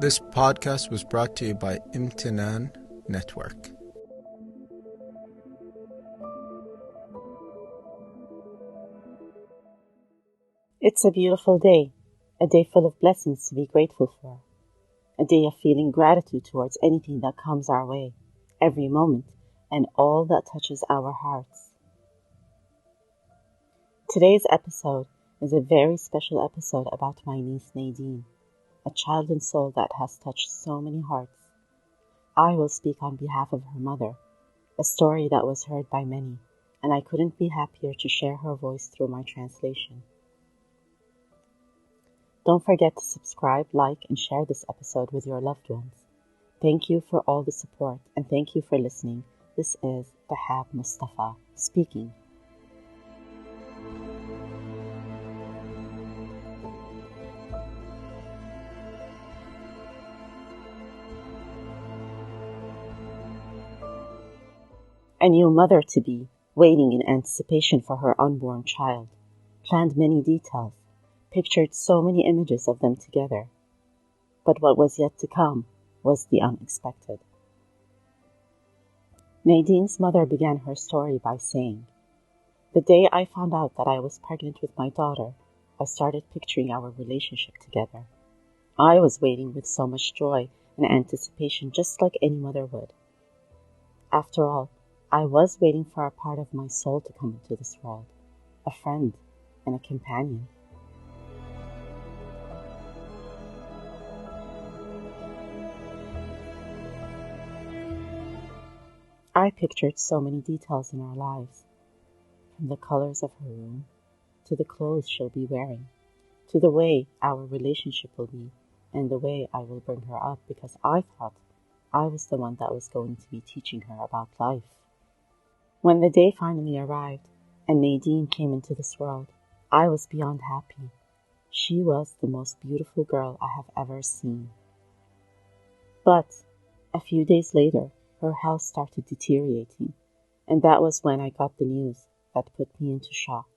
This podcast was brought to you by Imtinan Network. It's a beautiful day, a day full of blessings to be grateful for, a day of feeling gratitude towards anything that comes our way, every moment, and all that touches our hearts. Today's episode is a very special episode about my niece Nadine, a child and soul that has touched so many hearts. I will speak on behalf of her mother, a story that was heard by many, and I couldn't be happier to share her voice through my translation. Don't forget to subscribe, like, and share this episode with your loved ones. Thank you for all the support, and thank you for listening. This is Rehab Mustafa speaking. A new mother-to-be, waiting in anticipation for her unborn child, planned many details, pictured so many images of them together. But what was yet to come was the unexpected. Nadine's mother began her story by saying, "The day I found out that I was pregnant with my daughter, I started picturing our relationship together. I was waiting with so much joy and anticipation, just like any mother would. After all, I was waiting for a part of my soul to come into this world, a friend and a companion." I pictured so many details in our lives, from the colors of her room, to the clothes she'll be wearing, to the way our relationship will be, and the way I will bring her up, because I thought I was the one that was going to be teaching her about life. When the day finally arrived and Nadine came into this world, I was beyond happy. She was the most beautiful girl I have ever seen. But a few days later, her health started deteriorating, and that was when I got the news that put me into shock.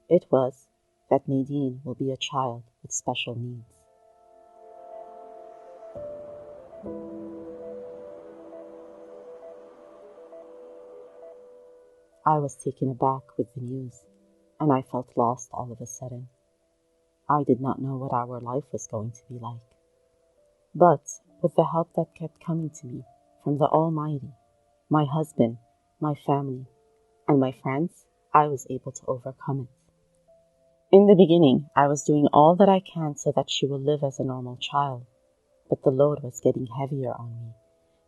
It was that Nadine will be a child with special needs. I was taken aback with the news, and I felt lost all of a sudden. I did not know what our life was going to be like. But with the help that kept coming to me from the Almighty, my husband, my family, and my friends, I was able to overcome it. In the beginning, I was doing all that I can so that she will live as a normal child, but the load was getting heavier on me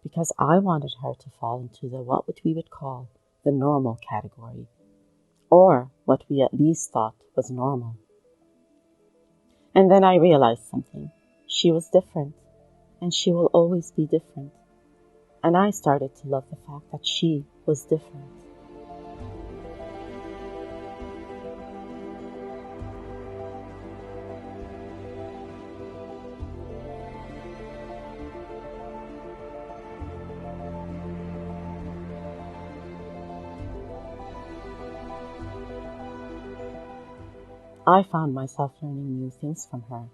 because I wanted her to fall into what we would call the normal category, or what we at least thought was normal. And then I realized something. She was different, and she will always be different. And I started to love the fact that she was different. I found myself learning new things from her,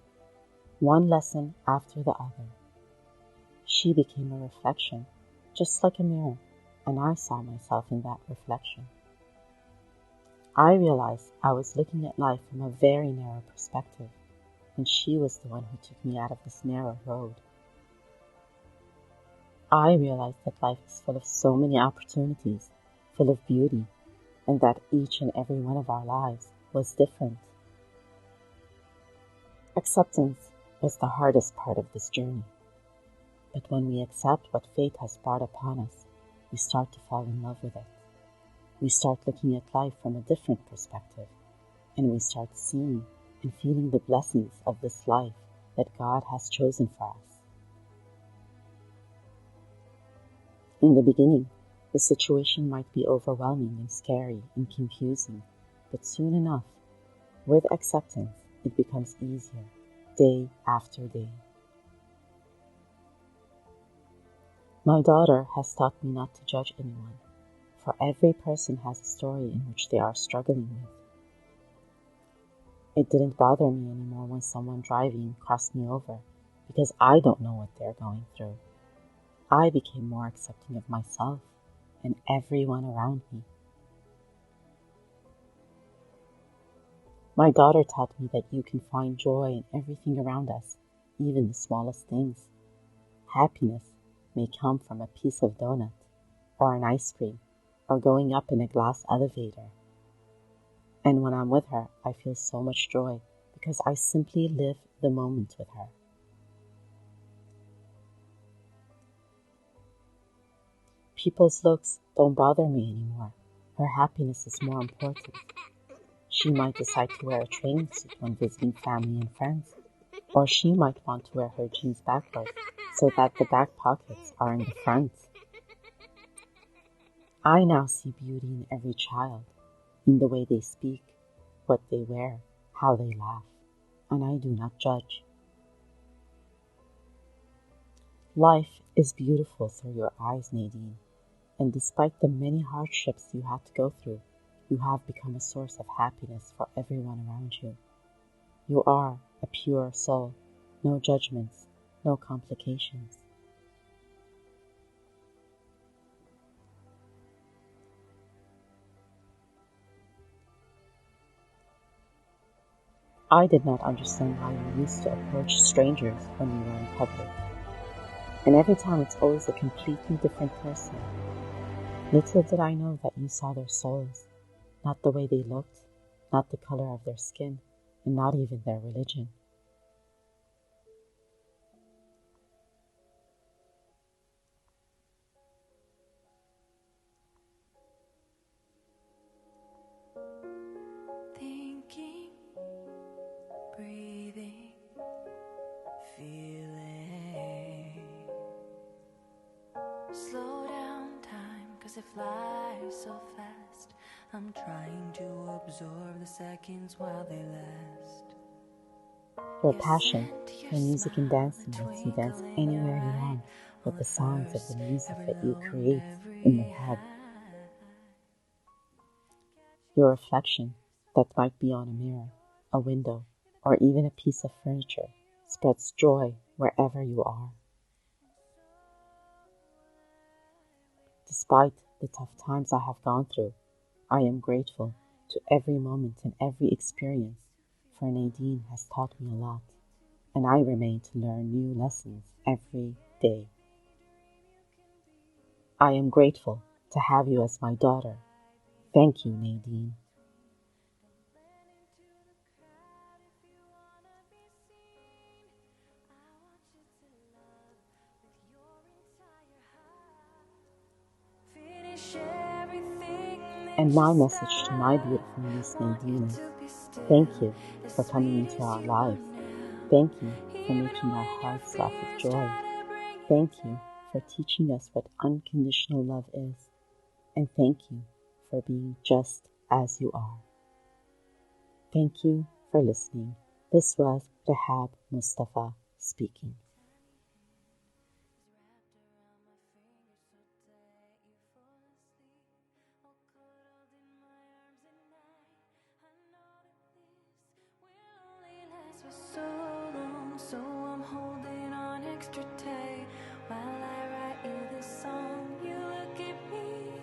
one lesson after the other. She became a reflection, just like a mirror, and I saw myself in that reflection. I realized I was looking at life from a very narrow perspective, and she was the one who took me out of this narrow road. I realized that life is full of so many opportunities, full of beauty, and that each and every one of our lives was different. Acceptance was the hardest part of this journey. But when we accept what fate has brought upon us, we start to fall in love with it. We start looking at life from a different perspective, and we start seeing and feeling the blessings of this life that God has chosen for us. In the beginning, the situation might be overwhelming and scary and confusing, but soon enough, with acceptance, it becomes easier, day after day. My daughter has taught me not to judge anyone, for every person has a story in which they are struggling with. It didn't bother me anymore when someone driving crossed me over, because I don't know what they're going through. I became more accepting of myself and everyone around me. My daughter taught me that you can find joy in everything around us, even the smallest things. Happiness may come from a piece of donut, or an ice cream, or going up in a glass elevator. And when I'm with her, I feel so much joy because I simply live the moment with her. People's looks don't bother me anymore. Her happiness is more important. She might decide to wear a training suit when visiting family and friends, or she might want to wear her jeans backwards so that the back pockets are in the front. I now see beauty in every child, in the way they speak, what they wear, how they laugh, and I do not judge. Life is beautiful through your eyes, Nadine, and despite the many hardships you had to go through, you have become a source of happiness for everyone around you. You are a pure soul, no judgments, no complications. I did not understand how you used to approach strangers when you were in public. And every time it's always a completely different person. Little did I know that you saw their souls, not the way they looked, not the color of their skin, and not even their religion. Thinking, breathing, feeling. Slow down time, 'cause it flies so fast. I'm trying to absorb the seconds while they last. Your passion for music and dancing lets you dance anywhere you want with the sounds of the music that you create in your head. Your reflection that might be on a mirror, a window, or even a piece of furniture spreads joy wherever you are. Despite the tough times I have gone through, I am grateful to every moment and every experience, for Nadine has taught me a lot, and I remain to learn new lessons every day. I am grateful to have you as my daughter. Thank you, Nadine. And my message to my beautiful niece Nadine is, thank you for coming into our lives. Thank you for making our hearts laugh with joy. Thank you for teaching us what unconditional love is. And thank you for being just as you are. Thank you for listening. This was Rehab Mustafa speaking. So long, so I'm holding on extra tight while I write you this song. You look at me,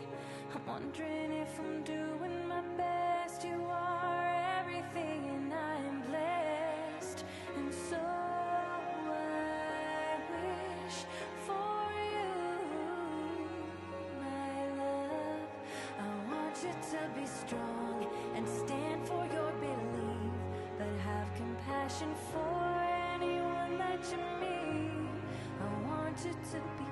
I'm wondering if I'm doing my best. You are everything and I'm blessed, and so I wish for you, my love. I want you to be strong and stand for your belief, but have compassion for anyone that you meet. I want you to be